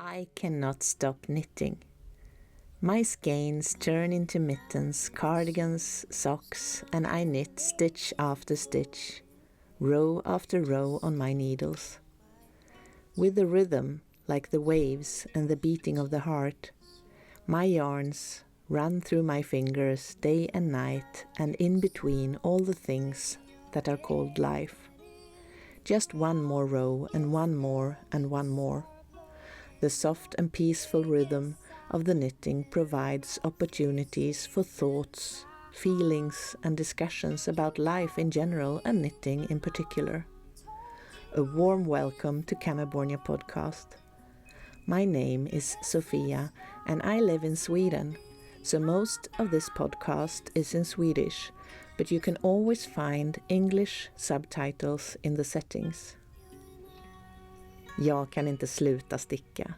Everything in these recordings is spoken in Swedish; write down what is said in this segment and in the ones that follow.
I cannot stop knitting. My skeins turn into mittens, cardigans, socks, and I knit stitch after stitch, row after row on my needles. With the rhythm, like the waves and the beating of the heart, my yarns run through my fingers day and night and in between all the things that are called life. Just one more row and one more and one more. The soft and peaceful rhythm of the knitting provides opportunities for thoughts, feelings and discussions about life in general and knitting in particular. A warm welcome to Kammarbornia podcast. My name is Sofia and I live in Sweden, so most of this podcast is in Swedish, but you can always find English subtitles in the settings. Jag kan inte sluta sticka.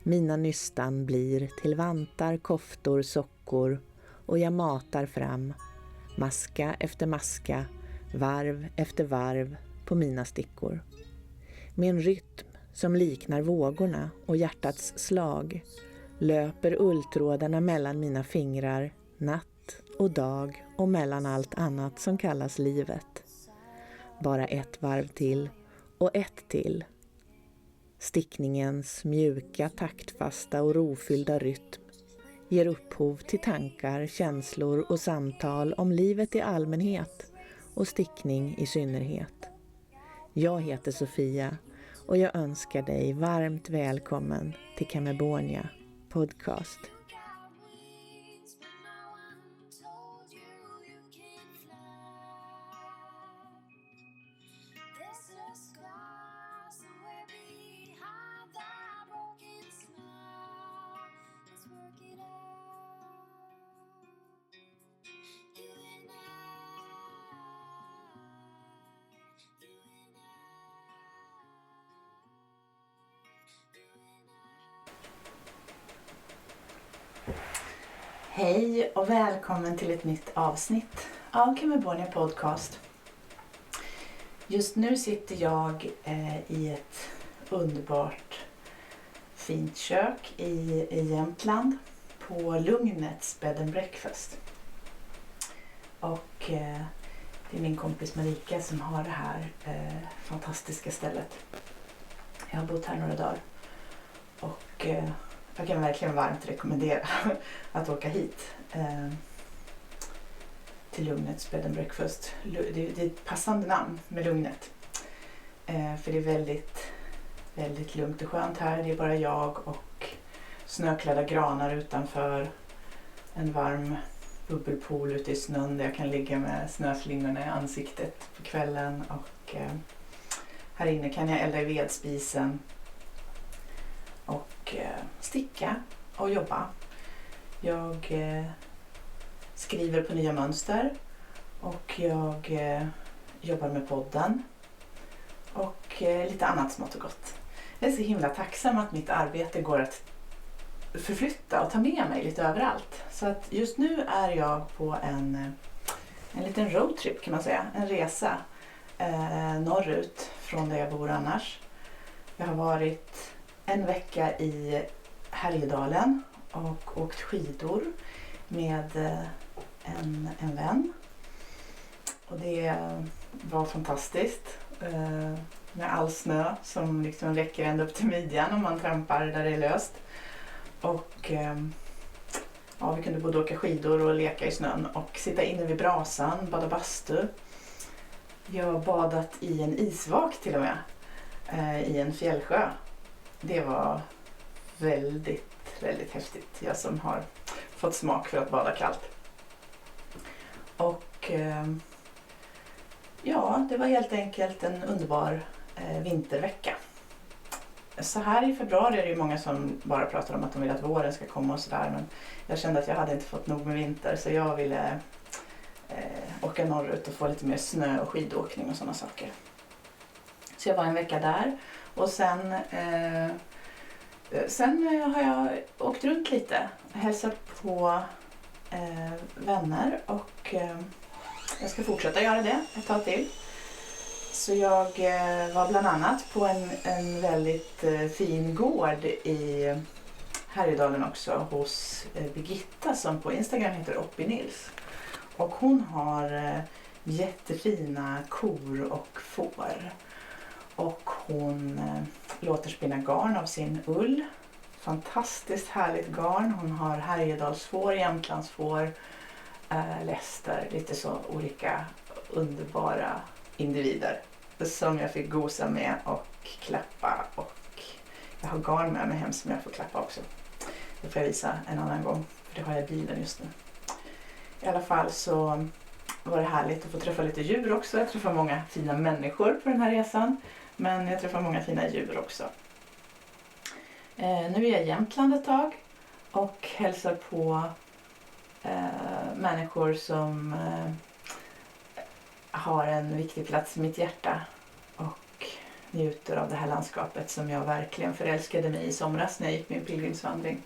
Mina nystan blir till vantar, koftor, sockor och jag matar fram, maska efter maska, varv efter varv på mina stickor. Med en rytm som liknar vågorna och hjärtats slag löper ulltrådarna mellan mina fingrar, natt och dag och mellan allt annat som kallas livet. Bara ett varv till och ett till. Stickningens mjuka, taktfasta och rofyllda rytm ger upphov till tankar, känslor och samtal om livet i allmänhet och stickning i synnerhet. Jag heter Sofia och jag önskar dig varmt välkommen till Kammarbornia podcast. Hej och välkommen till ett nytt avsnitt av Kammarbornia podcast. Just nu sitter jag i ett underbart fint kök i Jämtland på Lugnets Bed and Breakfast. Och det är min kompis Marika som har det här fantastiska stället. Jag har bott här några dagar och jag kan verkligen varmt rekommendera att åka hit till Lugnets Bed and Breakfast. Det är ett passande namn med Lugnet. För det är väldigt, väldigt lugnt och skönt här. Det är bara jag och snöklädda granar utanför. En varm bubbelpool ute i snön där jag kan ligga med snöslingorna i ansiktet på kvällen. Och här inne kan jag elda i vedspisen och sticka och jobba. Jag skriver på nya mönster och jag jobbar med podden och lite annat smått och gott. Jag är så himla tacksam att mitt arbete går att förflytta och ta med mig lite överallt. Så att just nu är jag på en liten roadtrip kan man säga. En resa norrut från där jag bor annars. Jag har varit en vecka i Härjedalen och åkt skidor med en vän. Och det var fantastiskt med all snö som liksom räcker ända upp till midjan om man trampar där det är löst. Och ja, vi kunde både åka skidor och leka i snön och sitta inne vid brasan, bada bastu. Jag har badat i en isvak till och med i en fjällsjö. Det var väldigt, väldigt häftigt. Jag som har fått smak för att bada kallt. Och ja, det var helt enkelt en underbar vintervecka. Så här i februari är det ju många som bara pratar om att de vill att våren ska komma och sådär. Men jag kände att jag hade inte fått nog med vinter så jag ville åka norrut och få lite mer snö och skidåkning och sådana saker. Så jag var en vecka där och sen har jag åkt runt lite, hälsat på vänner och jag ska fortsätta göra det ett tag till. Så jag var bland annat på en väldigt fin gård i Härjedalen också hos Birgitta som på Instagram heter Oppinils. Och hon har jättefina kor och får. Och hon låter spinna garn av sin ull. Fantastiskt härligt garn. Hon har Härjedalsfår, Jämtlandsfår, läster, lite så olika underbara individer som jag fick gosa med och klappa, och jag har garn med mig hem som jag får klappa också. Det får jag visa en annan gång, för det har jag i bilen just nu. I alla fall så var det härligt att få träffa lite djur också. Jag träffar många fina människor på den här resan, men jag träffar många fina djur också. Nu är jag i Jämtland ett tag och hälsar på människor som har en viktig plats i mitt hjärta och njuter av det här landskapet som jag verkligen förälskade mig i somras när jag gick min pilgrimsvandring.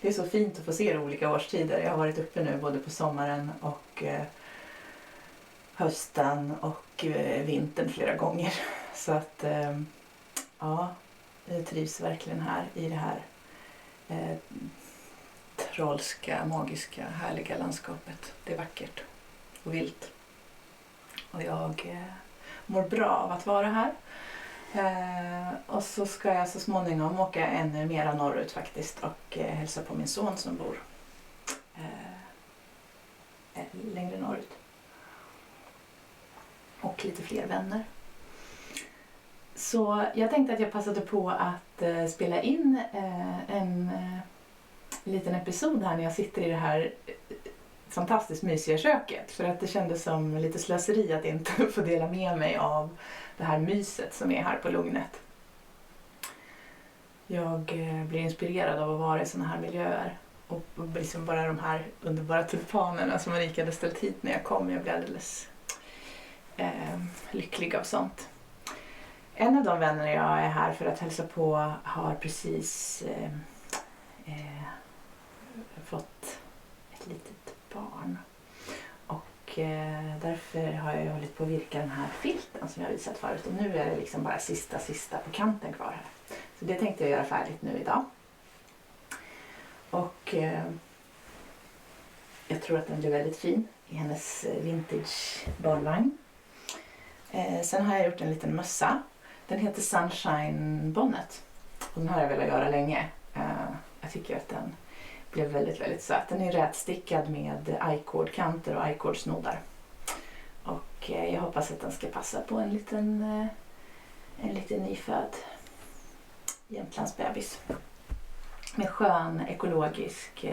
Det är så fint att få se olika årstider. Jag har varit uppe nu både på sommaren och hösten och vintern flera gånger. Så att ja, jag trivs verkligen här i det här trollska, magiska, härliga landskapet. Det är vackert och vilt. Och jag mår bra av att vara här. Och så ska jag så småningom åka ännu mera norrut faktiskt och hälsa på min son som bor längre norrut. Och lite fler vänner. Så jag tänkte att jag passade på att spela in en liten episod här när jag sitter i det här fantastiskt mysiga köket. För att det kändes som lite slöseri att inte få dela med mig av det här myset som är här på Lugnet. Jag blir inspirerad av att vara i såna här miljöer. Och liksom bara de här underbara tulpanerna som Marika hade ställt hit när jag kom. Jag blev alldeles lycklig av sånt. En av de vänner jag är här för att hälsa på har precis fått ett litet barn. Och därför har jag hållit på att virka den här filten som jag visat förut. Och nu är det liksom bara sista på kanten kvar här. Så det tänkte jag göra färdigt nu idag. Och jag tror att den blir väldigt fin i hennes vintage barnvagn. Sen har jag gjort en liten mössa. Den heter Sunshine Bonnet. Och den har jag velat göra länge. Jag tycker att den blev väldigt, väldigt söt. Den är rätstickad med i-cord-kanter och i-cord-snoddar. Och jag hoppas att den ska passa på en liten nyfödd Jämtlandsbebis. Med skön ekologisk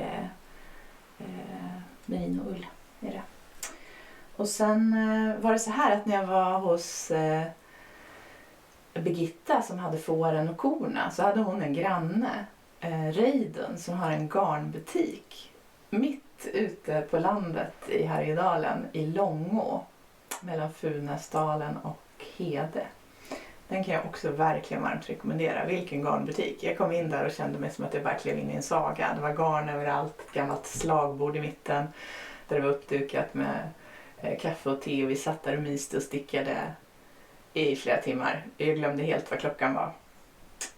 merinoull är det. Och sen var det så här att när jag var hos Birgitta som hade fåren och korna, så hade hon en granne, Reidun, som har en garnbutik mitt ute på landet i Härjedalen i Långå mellan Funäsdalen och Hede. Den kan jag också verkligen varmt rekommendera. Vilken garnbutik. Jag kom in där och kände mig som att jag bara klev in i en saga. Det var garn överallt, ett gammalt slagbord i mitten där det var uppdukat med kaffe och te, och vi satt där och myste och stickade i flera timmar. Jag glömde helt vad klockan var.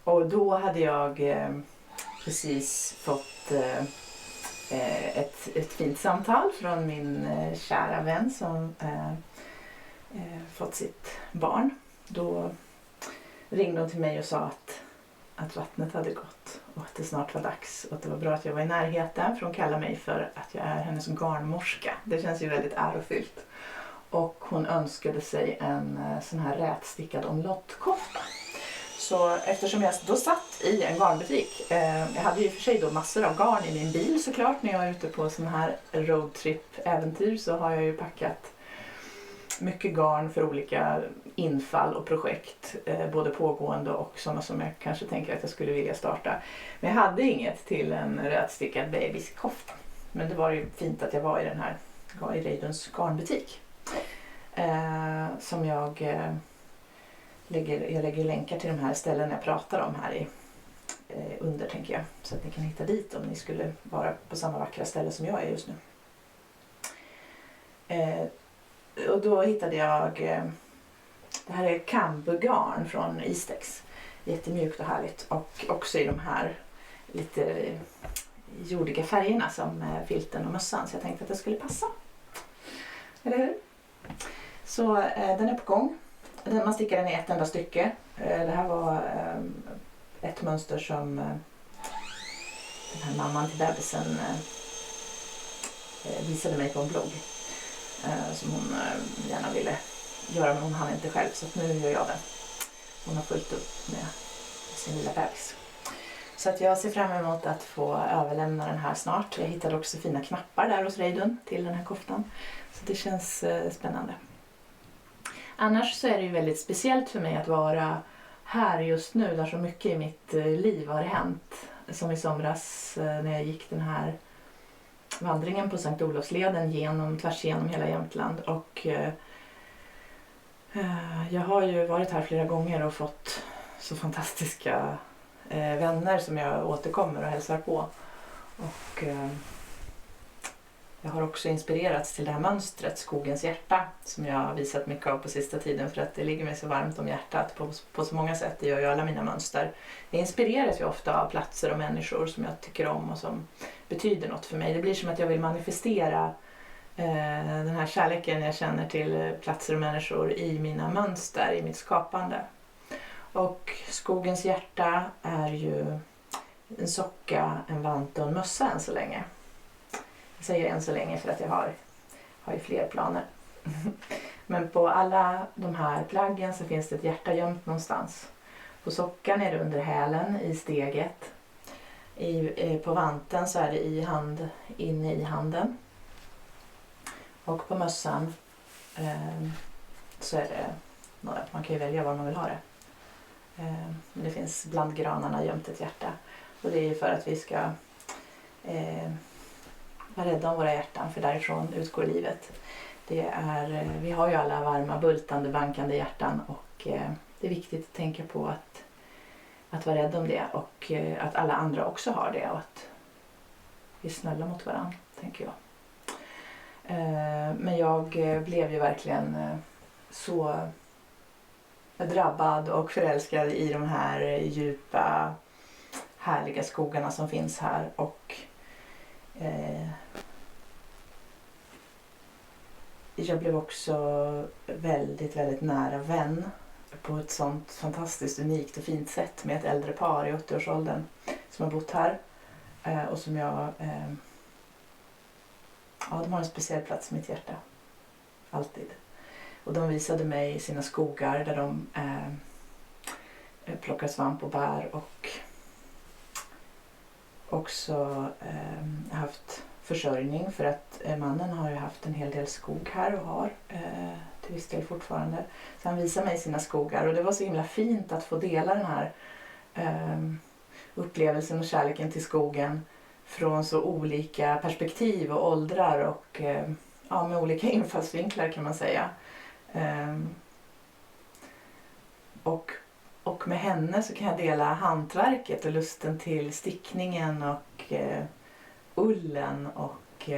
Och då hade jag precis fått ett fint samtal från min kära vän som fått sitt barn. Då ringde hon till mig och sa att vattnet hade gått och att det snart var dags. Och att det var bra att jag var i närheten, för hon kallar mig för att jag är hennes garnmorska. Det känns ju väldigt ärofyllt. Och hon önskade sig en sån här rätstickad omlottkofta. Så eftersom jag då satt i en garnbutik, jag hade ju för sig då massor av garn i min bil såklart. När jag var ute på sån här roadtrip-äventyr så har jag ju packat mycket garn för olika infall och projekt, både pågående och sådana som jag kanske tänker att jag skulle vilja starta. Men jag hade inget till en rätstickad babyskofta. Men det var ju fint att jag var i den här i Reiduns garnbutik. Som jag lägger länkar till de här ställen jag pratar om här under, tänker jag. Så att ni kan hitta dit om ni skulle vara på samma vackra ställe som jag är just nu. Och då hittade jag Det här är kambugarn från Istex. Jättemjukt och härligt. Och också i de här lite jordiga färgerna som filten och mössan. Så jag tänkte att det skulle passa. Eller hur? Så den är på gång. Man stickar den i ett enda stycke. Det här var ett mönster som den här mamman till bebisen visade mig på en blogg. Som hon gärna ville göra, men hon hann inte själv. Så nu gör jag det. Hon har fullt upp med sin lilla bebis. Så att jag ser fram emot att få överlämna den här snart. Jag hittade också fina knappar där hos Reidun till den här koftan. Så det känns spännande. Annars så är det ju väldigt speciellt för mig att vara här just nu, där så mycket i mitt liv har hänt. Som i somras när jag gick den här vandringen på Sankt Olofsleden tvärs igenom hela Jämtland. Och jag har ju varit här flera gånger och fått så fantastiska vänner som jag återkommer och hälsar på. Och jag har också inspirerats till det här mönstret, Skogens hjärta, som jag har visat mycket av på sista tiden för att det ligger mig så varmt om hjärtat på så många sätt. Det gör ju alla mina mönster. Jag inspireras ju ofta av platser och människor som jag tycker om och som betyder något för mig. Det blir som att jag vill manifestera den här kärleken jag känner till platser och människor i mina mönster, i mitt skapande. Och Skogens hjärta är ju en socka, en vant och en mössa än så länge. Jag säger än så länge för att jag har ju fler planer. Men på alla de här plaggen så finns det ett hjärta gömt någonstans. På sockan är det under hälen i steget. På vanten så är det inne i handen. Och på mössan så är det, man kan ju välja var man vill ha det. Men det finns bland granarna gömt ett hjärta. Och det är ju för att vi ska vara rädda om våra hjärtan, för därifrån utgår livet. Vi har ju alla varma, bultande, bankande hjärtan och det är viktigt att tänka på att vara rädd om det och att alla andra också har det och att vi är snälla mot varandra, tänker jag. Men jag blev ju verkligen så drabbad och förälskad i de här djupa, härliga skogarna som finns här och jag blev också väldigt, väldigt nära vän på ett sånt fantastiskt, unikt och fint sätt med ett äldre par i 80-årsåldern som har bott här och som de har en speciell plats i mitt hjärta. Alltid. Och de visade mig sina skogar där de plockar svamp och bär och också haft försörjning för att mannen har ju haft en hel del skog här och har till viss del fortfarande. Så han visade mig sina skogar och det var så himla fint att få dela den här upplevelsen och kärleken till skogen från så olika perspektiv och åldrar och med olika infallsvinklar kan man säga. Och med henne så kan jag dela hantverket och lusten till stickningen och ullen och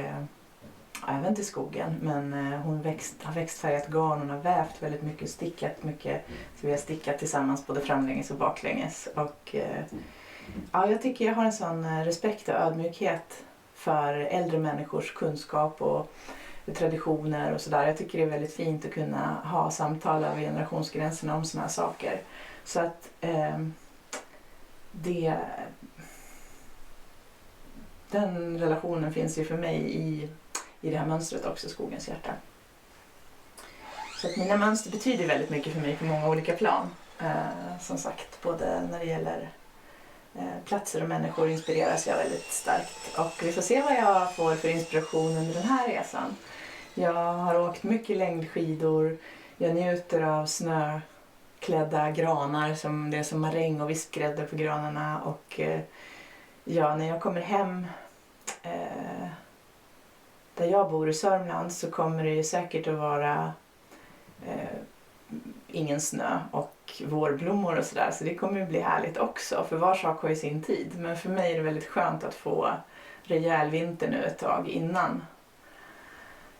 även till skogen. Men hon har växtfärgat garn, hon har vävt väldigt mycket, stickat mycket. Så vi har stickat tillsammans både framlänges och baklänges. Och jag tycker jag har en sån respekt och ödmjukhet för äldre människors kunskap och traditioner och sådär. Jag tycker det är väldigt fint att kunna ha samtal över generationsgränserna om såna här saker. Så att den relationen finns ju för mig i det här mönstret också, Skogens hjärta. Så att mina mönster betyder väldigt mycket för mig på många olika plan. Som sagt, både när det gäller platser och människor inspireras jag väldigt starkt. Och vi får se vad jag får för inspiration under den här resan. Jag har åkt mycket längdskidor. Jag njuter av snöklädda granar som det är som maräng och vispgrädde på granarna. Och när jag kommer hem där jag bor i Sörmland så kommer det ju säkert att vara ingen snö och vårblommor och sådär. Så det kommer att bli härligt också, för var sak har ju sin tid. Men för mig är det väldigt skönt att få rejäl vinter nu ett tag innan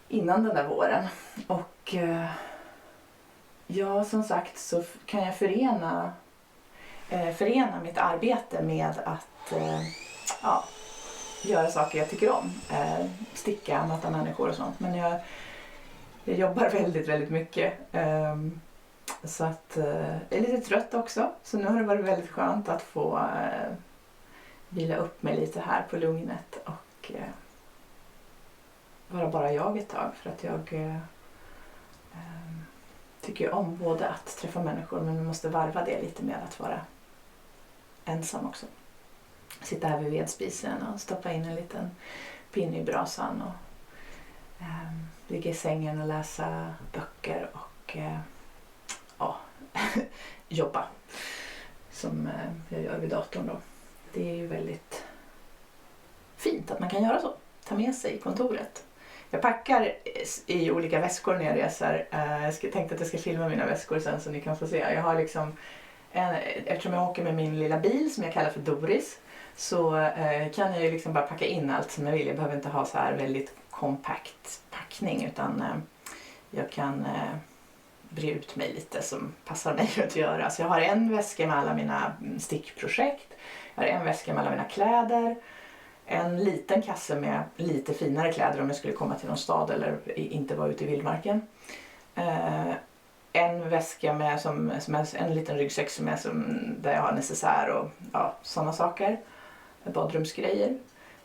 den där våren. Och ja, som sagt så kan jag förena mitt arbete med att göra saker jag tycker om. Sticka, möta människor och sånt. Men jag jobbar väldigt, väldigt mycket. Så att jag är lite trött också. Så nu har det varit väldigt skönt att få vila upp mig lite här på lugnet och vara bara jag ett tag. För att jag tycker om både att träffa människor, men vi måste varva det lite med att vara ensam också. Sitta här vid vedspisen och stoppa in en liten pinne i brasan och ligga i sängen och läsa böcker och jobba som jag gör vid datorn då. Det är ju väldigt fint att man kan göra så. Ta med sig i kontoret. Jag packar i olika väskor när jag reser. Jag tänkte att jag ska filma mina väskor sen så ni kan få se. Jag har liksom eftersom jag åker med min lilla bil som jag kallar för Doris, så kan jag ju liksom bara packa in allt som jag vill. Jag behöver inte ha så här väldigt kompakt packning, utan jag kan bre ut mig lite som passar mig att göra. Så jag har en väska med alla mina stickprojekt. Jag har en väska med alla mina kläder. En liten kasse med lite finare kläder om jag skulle komma till någon stad eller inte vara ute i vildmarken. En väska med en liten ryggsäck där jag har necessär och sådana saker. Badrumsgrejer.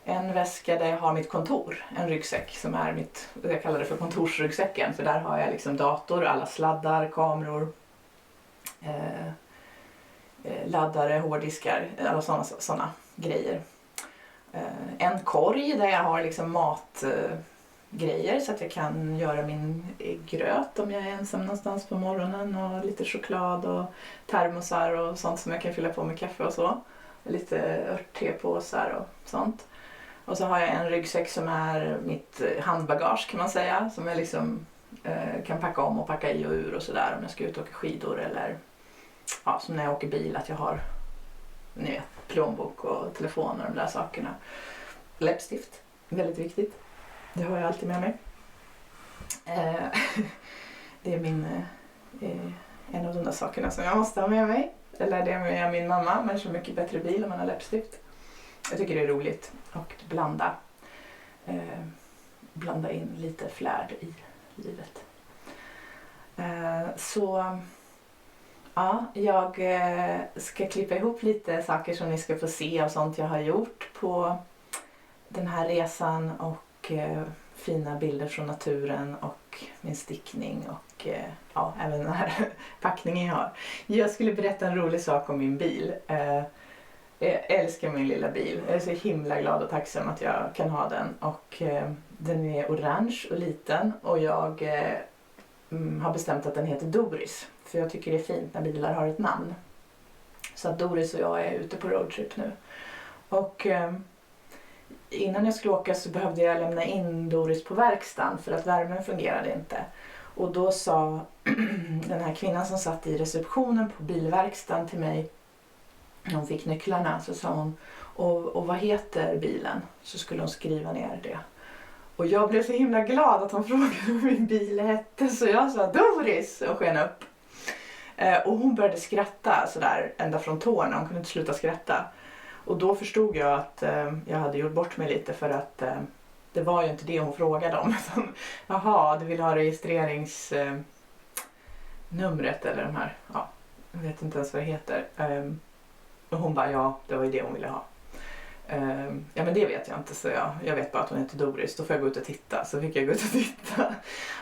En väska där jag har mitt kontor. En ryggsäck som är jag kallar det för kontorsryggsäcken. För där har jag liksom dator, alla sladdar, kameror, laddare, hårddiskar, alla sådana grejer. En korg där jag har liksom matgrejer så att jag kan göra min gröt om jag är ensam någonstans på morgonen, och lite choklad och termosar och sånt som jag kan fylla på med kaffe och så. Lite örttepåsar och sånt. Och så har jag en ryggsäck som är mitt handbagage kan man säga, som jag liksom kan packa om och packa i och ur och sådär om jag ska ut och åka skidor, eller som när jag åker bil, att jag har plånbok och telefon och de där sakerna. Läppstift, väldigt viktigt. Det har jag alltid med mig. Det är en av de där sakerna som jag måste ha med mig. Eller det är min mamma, men så mycket bättre bil om man har läppstift. Jag tycker det är roligt att blanda in lite flärd i livet. Jag ska klippa ihop lite saker som ni ska få se av sånt jag har gjort på den här resan, och fina bilder från naturen och min stickning och även den här packningen jag har. Jag skulle berätta en rolig sak om min bil. Jag älskar min lilla bil. Jag är så himla glad och tacksam att jag kan ha den. Och den är orange och liten, och jag har bestämt att den heter Doris. För jag tycker det är fint när bilar har ett namn. Så att Doris och jag är ute på roadtrip nu. Och innan jag skulle åka så behövde jag lämna in Doris på verkstaden för att värmen fungerade inte. Och då sa den här kvinnan som satt i receptionen på bilverkstaden till mig, när hon fick nycklarna, så sa hon, och vad heter bilen? Så skulle hon skriva ner det. Och jag blev så himla glad att hon frågade vad min bil hette, så jag sa Doris och sken upp. Och hon började skratta sådär ända från tårna, hon kunde inte sluta skratta. Och då förstod jag att jag hade gjort bort mig lite, för att det var ju inte det hon frågade om. Jaha, du vill ha registreringsnumret eller de här, jag vet inte ens vad det heter. Och hon bara, ja, det var ju det hon ville ha. Ja, men det vet jag inte, så jag vet bara att hon heter Doris. Då får jag gå ut och titta. Så fick jag gå ut och titta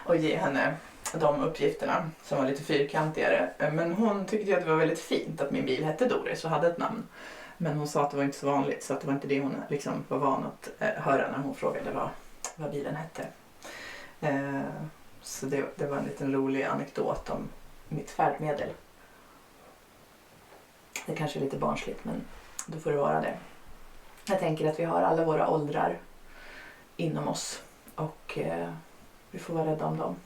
och ge henne de uppgifterna som var lite fyrkantigare. Men hon tyckte att det var väldigt fint att min bil hette Doris och hade ett namn. Men hon sa att det var inte så vanligt, så att det var inte det hon liksom var van att höra när hon frågade vad bilen hette. Så det var en liten rolig anekdot om mitt färdmedel. Det kanske är lite barnsligt, men då får det vara det. Jag tänker att vi har alla våra åldrar inom oss, och vi får vara rädda om dem.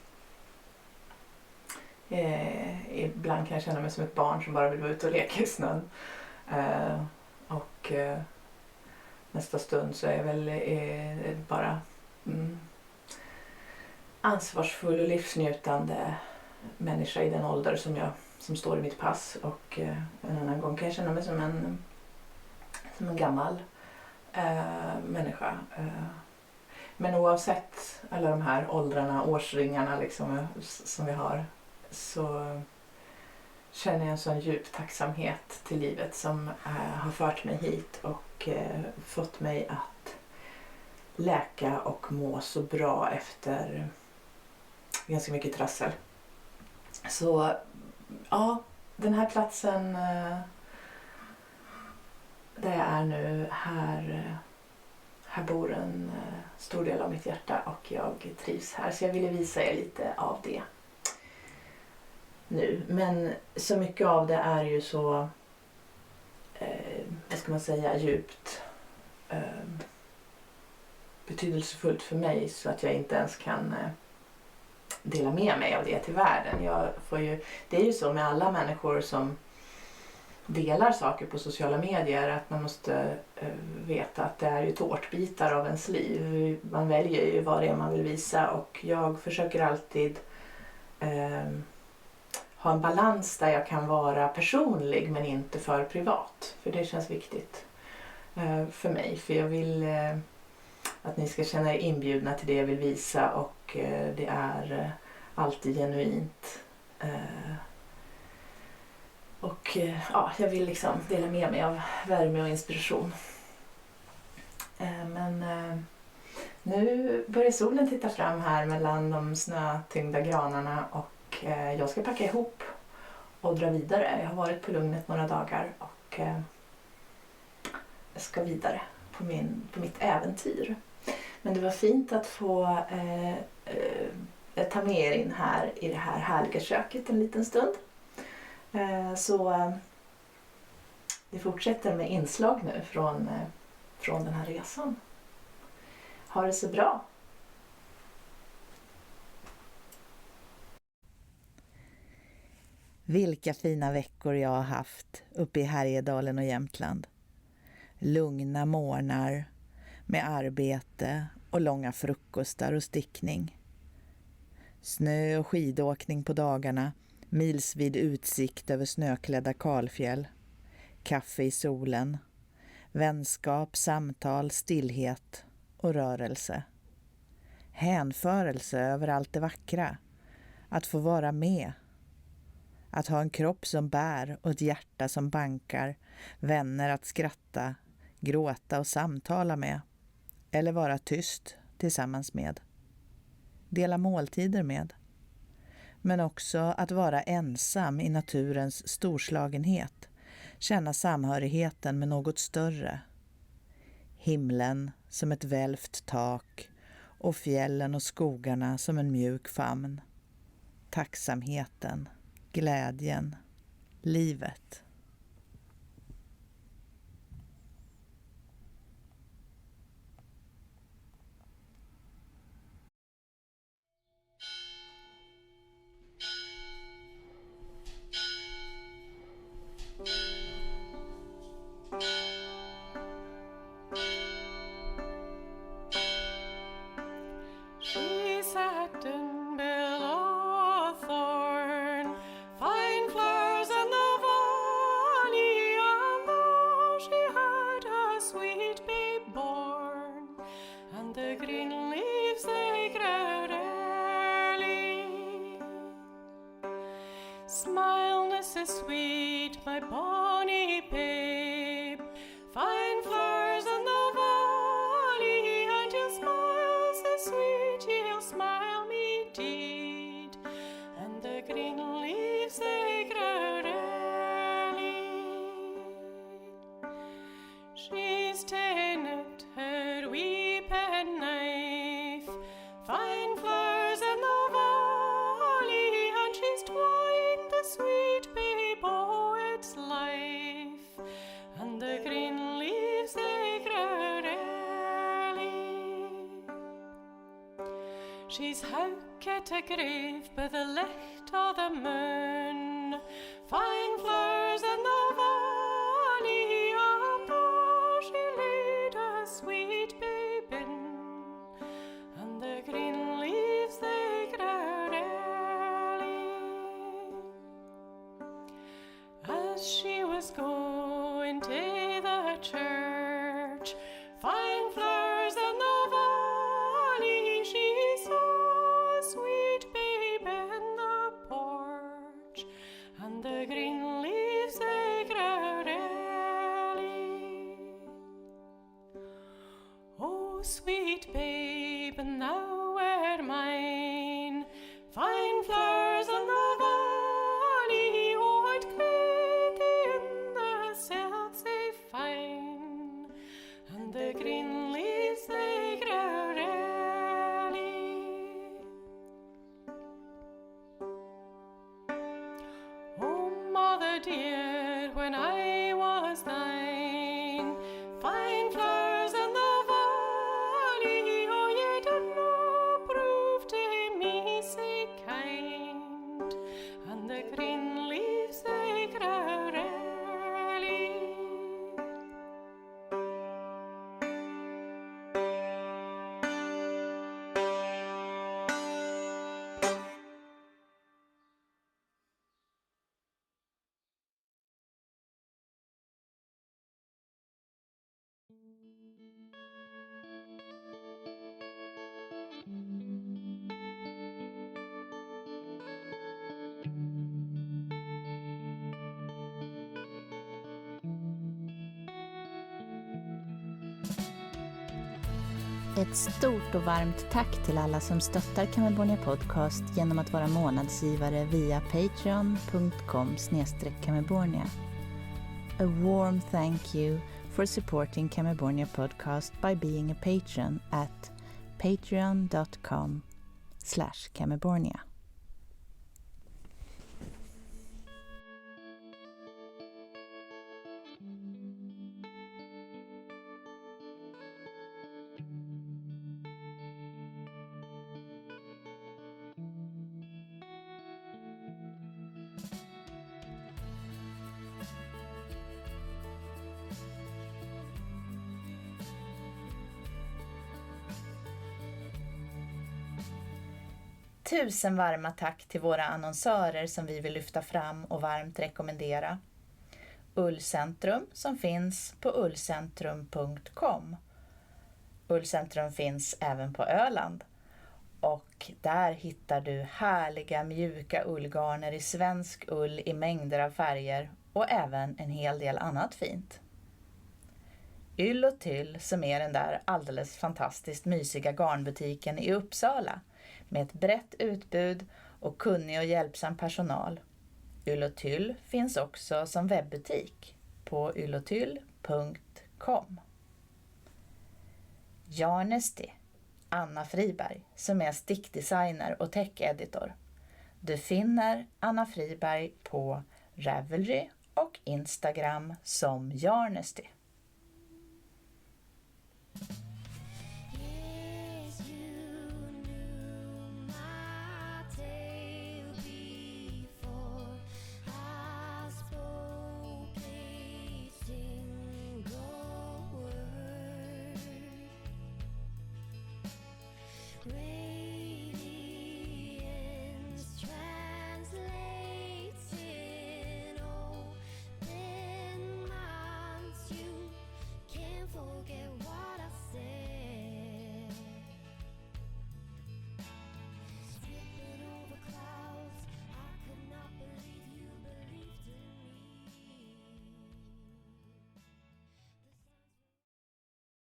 Ibland kan jag känna mig som ett barn som bara vill vara ute och leka i snön. Och nästa stund så är jag väl bara ansvarsfull och livsnjutande människa i den ålder som står i mitt pass, och en annan gång kan jag känna mig som en gammal människa. Men oavsett alla de här åldrarna, årsringarna liksom, som vi har, så känner jag en sån djup tacksamhet till livet som har fört mig hit och fått mig att läka och må så bra efter ganska mycket trassel. Så ja, den här platsen där jag är nu, här bor en stor del av mitt hjärta och jag trivs här. Så jag ville visa er lite av det nu. Men så mycket av det är ju så, vad ska man säga, djupt betydelsefullt för mig, så att jag inte ens kan dela med mig av det till världen. Det är ju så med alla människor som delar saker på sociala medier, att man måste veta att det är ju tårtbitar av ens liv. Man väljer ju vad det är man vill visa, och jag försöker alltid ha en balans där jag kan vara personlig men inte för privat. För det känns viktigt för mig. För jag vill att ni ska känna er inbjudna till det jag vill visa, och det är alltid genuint. Och ja, jag vill liksom dela med mig av värme och inspiration. Men nu börjar solen titta fram här mellan de snötyngda granarna, och jag ska packa ihop och dra vidare. Jag har varit på Lugnet några dagar och jag ska vidare på mitt äventyr. Men det var fint att få ta med er in här i det här härliga köket en liten stund. Så vi fortsätter med inslag nu från den här resan. Ha det så bra! Vilka fina veckor jag har haft uppe i Härjedalen och Jämtland. Lugna morgnar med arbete och långa frukostar och stickning. Snö- och skidåkning på dagarna, milsvid utsikt över snöklädda kalfjäll. Kaffe i solen. Vänskap, samtal, stillhet och rörelse. Hänförelse över allt det vackra. Att få vara med. Att ha en kropp som bär och ett hjärta som bankar. Vänner att skratta, gråta och samtala med. Eller vara tyst tillsammans med. Dela måltider med. Men också att vara ensam i naturens storslagenhet. Känna samhörigheten med något större. Himlen som ett välvt tak och fjällen och skogarna som en mjuk famn. Tacksamheten, glädjen, livet. She sat in below a thorn, fine flowers in the valley, and though she had a sweet babe born, and the green leaves they growed early. Smile, Mrs. Sweet, my bonny babe, fine flowers in the valley, and you'll smile so sweet, you'll smile me deed, and the green leaves they growed early. She's ta'en out her wee penknife, fine flowers in the valley, and she's twined the sweet babe o' its life, and the green leaves they growed early. She's hauket a grave by the licht o' the moon, fine flowers in the valley, and though she laid a sweet babe in, and the green leaves they growed early. as she was going to the church, fine flowers in the valley she saw, a sweet babe in the porch, and the green leaves they grew early. Oh, sweet babe, and thou were mine, fine flowers in the valley, oh, I'd clad thee in the silks they fine, and the green leaves they grew early. Oh, mother dear, when I was thine, fine flowers in the valley, oh, ye did not prove to me so kind, and the green leaves they grew early. Ett stort och varmt tack till alla som stöttar Kamerbornia Podcast genom att vara månadsgivare via patreon.com/Kamerbornia. A warm thank you for supporting Kamerbornia Podcast by being a patron at patreon.com/Kamerbornia. Tusen varma tack till våra annonsörer som vi vill lyfta fram och varmt rekommendera. Ullcentrum som finns på ullcentrum.com. Ullcentrum finns även på Öland och där hittar du härliga mjuka ullgarner i svensk ull i mängder av färger och även en hel del annat fint. Yll och Tyll som är den där alldeles fantastiskt mysiga garnbutiken i Uppsala med ett brett utbud och kunnig och hjälpsam personal. Yll och Tyll finns också som webbutik på yllotyll.com. Yarnesty, Anna Friberg som är stickdesigner och tech-editor. Du finner Anna Friberg på Ravelry och Instagram som Yarnesty.